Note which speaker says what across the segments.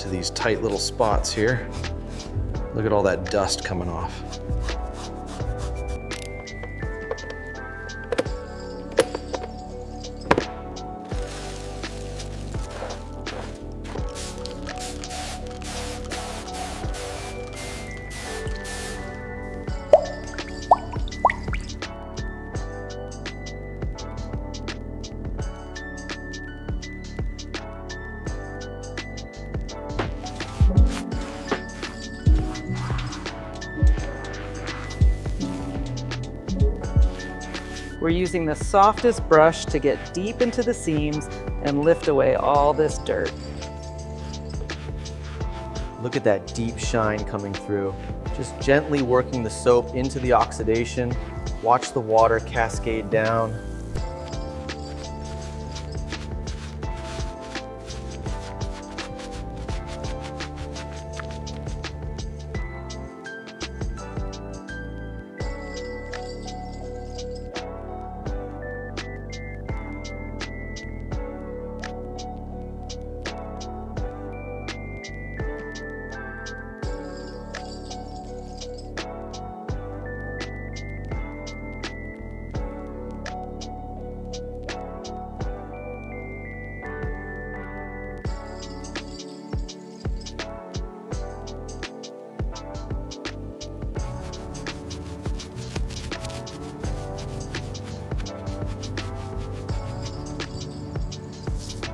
Speaker 1: into these tight little spots here. Look at all that dust coming off.
Speaker 2: We're using the softest brush to get deep into the seams and lift away all this dirt.
Speaker 1: Look at that deep shine coming through. Just gently working the soap into the oxidation. Watch the water cascade down.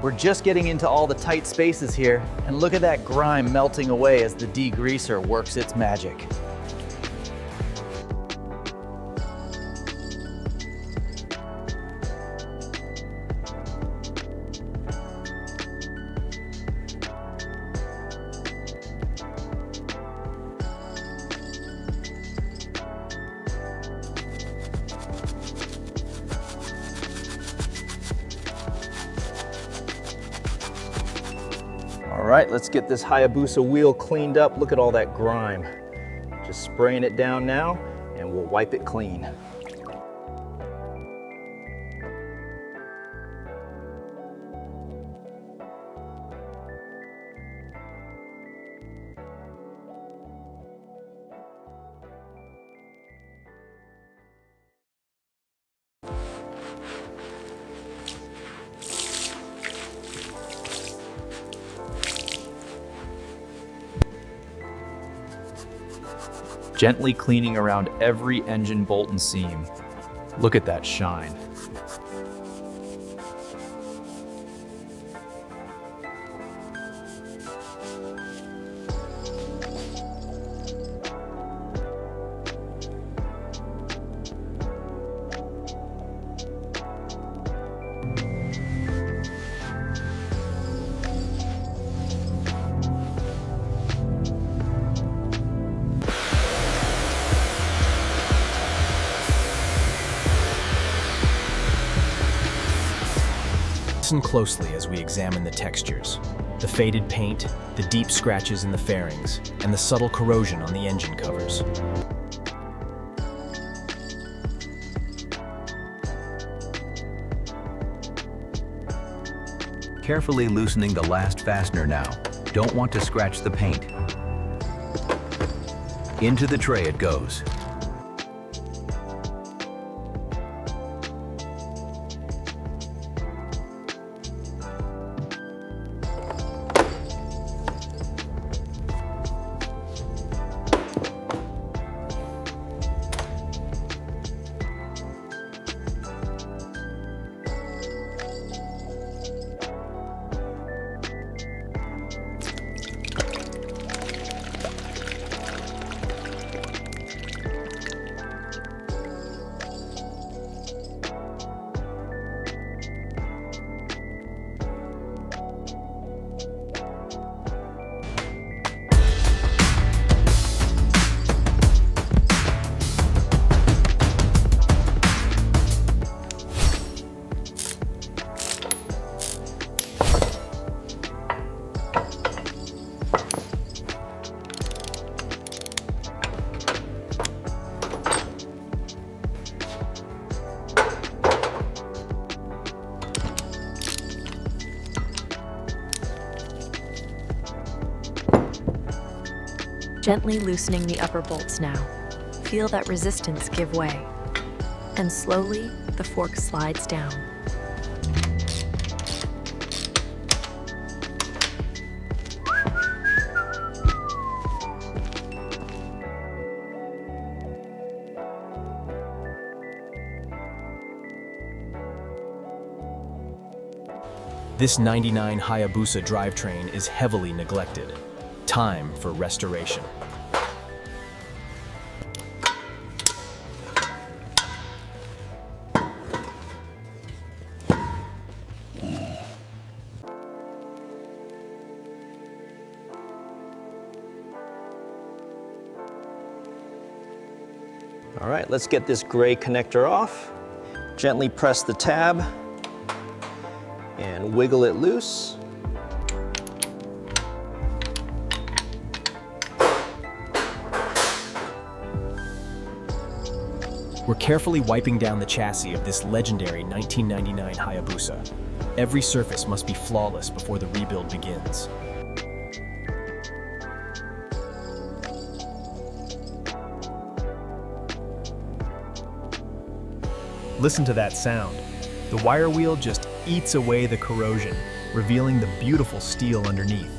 Speaker 1: We're just getting into all the tight spaces here, and look at that grime melting away as the degreaser works its magic. All right, let's get this Hayabusa wheel cleaned up. Look at all that grime. Just spraying it down now, and we'll wipe it clean. Gently cleaning around every engine bolt and seam. Look at that shine.
Speaker 3: Listen closely as we examine the textures, the faded paint, the deep scratches in the fairings, and the subtle corrosion on the engine covers.
Speaker 4: Carefully loosening the last fastener now. Don't want to scratch the paint. Into the tray it goes.
Speaker 5: Gently loosening the upper bolts now. Feel that resistance give way. And slowly, the fork slides down.
Speaker 3: This '99 Hayabusa drivetrain is heavily neglected. Time for restoration.
Speaker 1: All right, let's get this gray connector off. Gently press the tab and wiggle it loose.
Speaker 3: We're carefully wiping down the chassis of this legendary 1999 Hayabusa. Every surface must be flawless before the rebuild begins. Listen to that sound. The wire wheel just eats away the corrosion, revealing the beautiful steel underneath.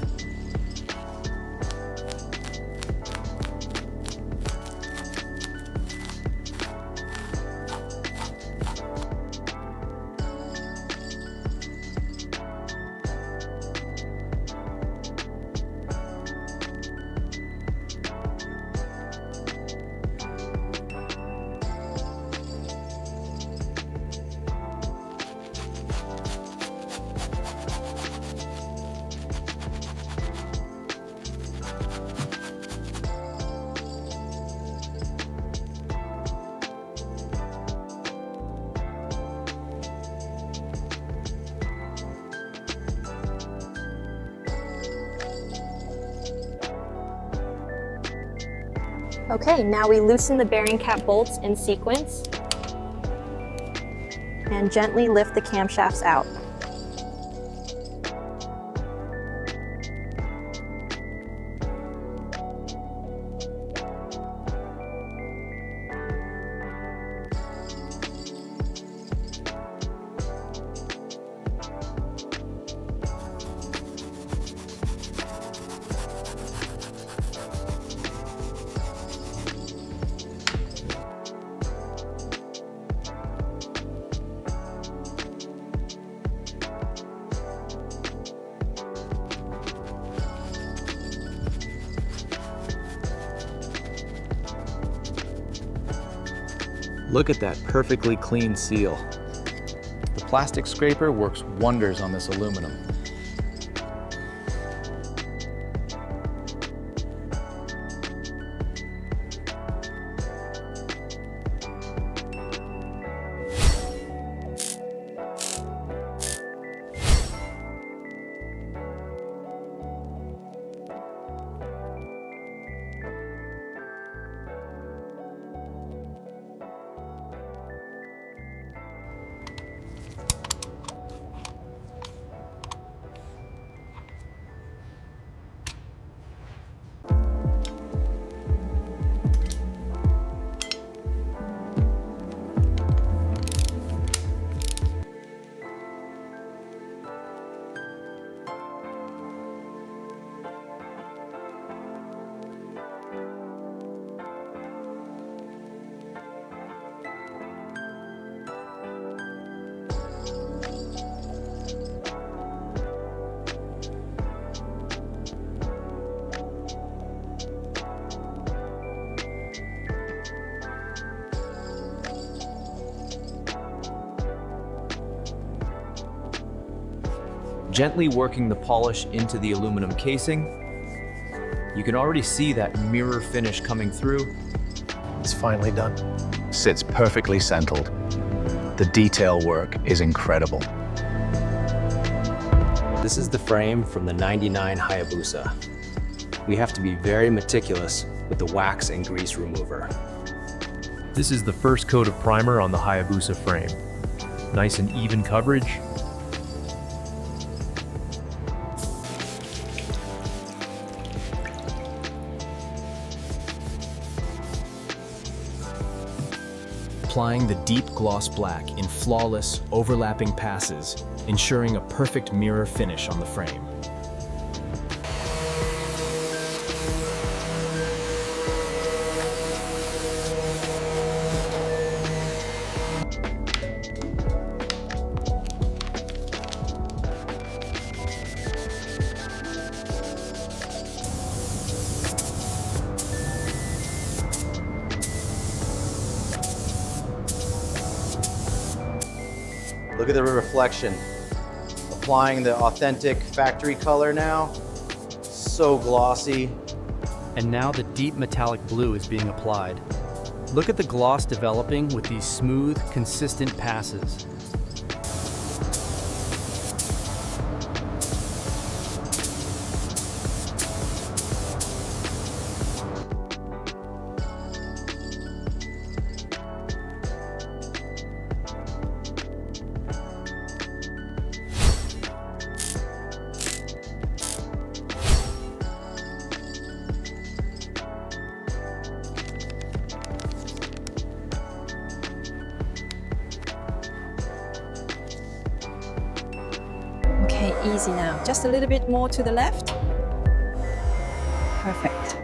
Speaker 6: Okay, now we loosen the bearing cap bolts in sequence and gently lift the camshafts out.
Speaker 1: Look at that perfectly clean seal. The plastic scraper works wonders on this aluminum.
Speaker 7: Gently working the polish into the aluminum casing, you can already see that mirror finish coming through.
Speaker 8: It's finally done.
Speaker 9: Sits perfectly centered. The detail work is incredible.
Speaker 7: This is the frame from the '99 Hayabusa. We have to be very meticulous with the wax and grease remover.
Speaker 10: This is the first coat of primer on the Hayabusa frame. Nice and even coverage.
Speaker 3: applying the deep gloss black in flawless, overlapping passes, ensuring a perfect mirror finish on the frame.
Speaker 1: Look at the reflection. Applying the authentic factory color now. So glossy.
Speaker 8: And now the deep metallic blue is being applied. Look at the gloss developing with these smooth, consistent passes.
Speaker 6: Okay, easy now. Just a little bit more to the left. Perfect.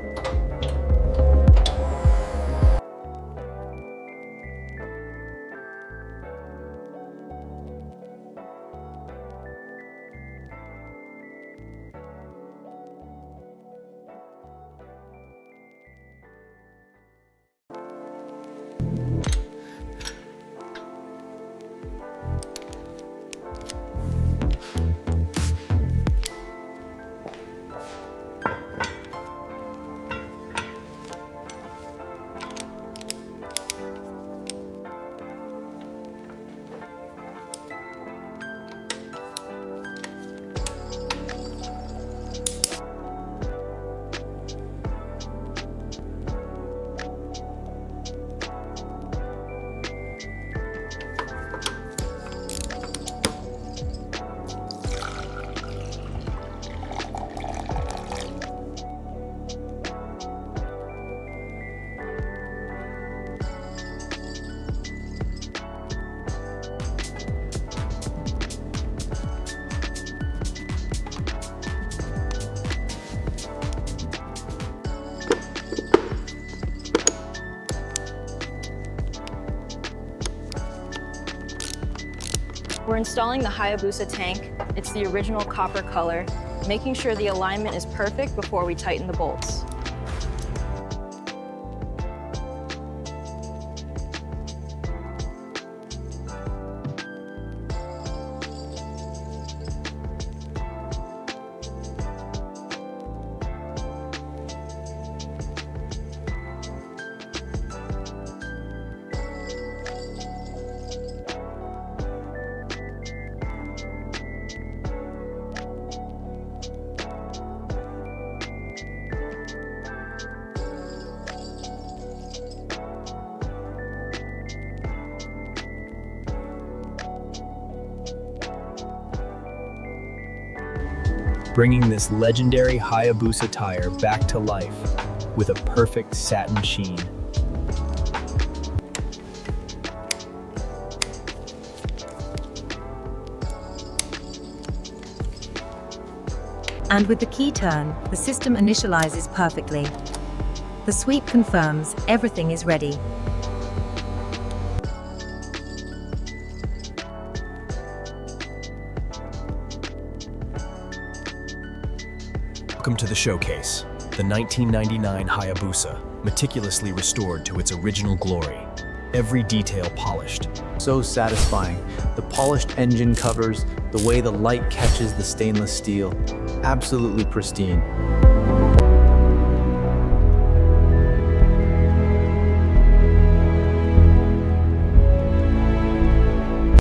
Speaker 6: We're installing the Hayabusa tank. It's the original copper color, making sure the alignment is perfect before we tighten the bolts.
Speaker 3: Bringing this legendary Hayabusa tire back to life with a perfect satin sheen.
Speaker 11: And with the key turn, the system initializes perfectly. The sweep confirms everything is ready.
Speaker 3: Welcome to the showcase, the 1999 Hayabusa, meticulously restored to its original glory. Every detail polished.
Speaker 1: So satisfying. The polished engine covers, the way the light catches the stainless steel. Absolutely pristine.